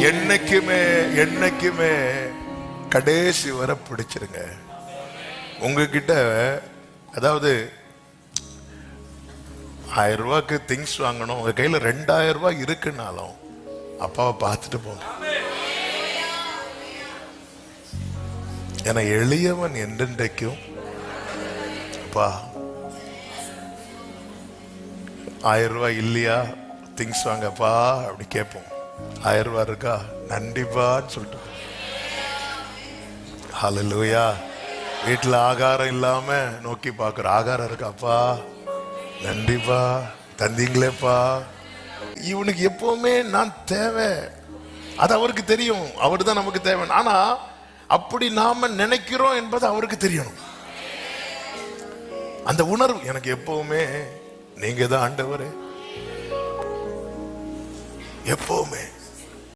என்னைக்குமே என்னைக்குமே கடைசி வர பிடிச்சிருங்க. உங்ககிட்ட அதாவது 1000 ரூபாய்க்கு திங்ஸ் வாங்கணும், உங்க கையில 2000 ரூபாய் இருக்குன்னாலும் அப்பாவை பார்த்துட்டு போங்க. ஏன்னா எளியவன் என்றென்றைக்கும் அப்பா 1000 ரூபாய் இல்லையா திங்ஸ் வாங்கப்பா அப்படி கேட்போம். 1000 ரூபாய் இருக்கா நன்றிப்பான்னு சொல்லிட்டு. ஹல்லேலூயா. வீட்டுல ஆகாரம் இல்லாம நோக்கி பாக்குற, ஆகாரம் இருக்காப்பா நன்றிப்பா தந்தீங்களேப்பா. இவனுக்கு எப்பவுமே நான் தேவை, அது அவருக்கு தெரியும், அவரு தான் நமக்கு தேவை. ஆனா அப்படி நாம நினைக்கிறோம் என்பது அவருக்கு தெரியணும். அந்த உணர்வு எனக்கு எப்பவுமே நீங்க தான் ஆண்டவரே, எப்பவுமே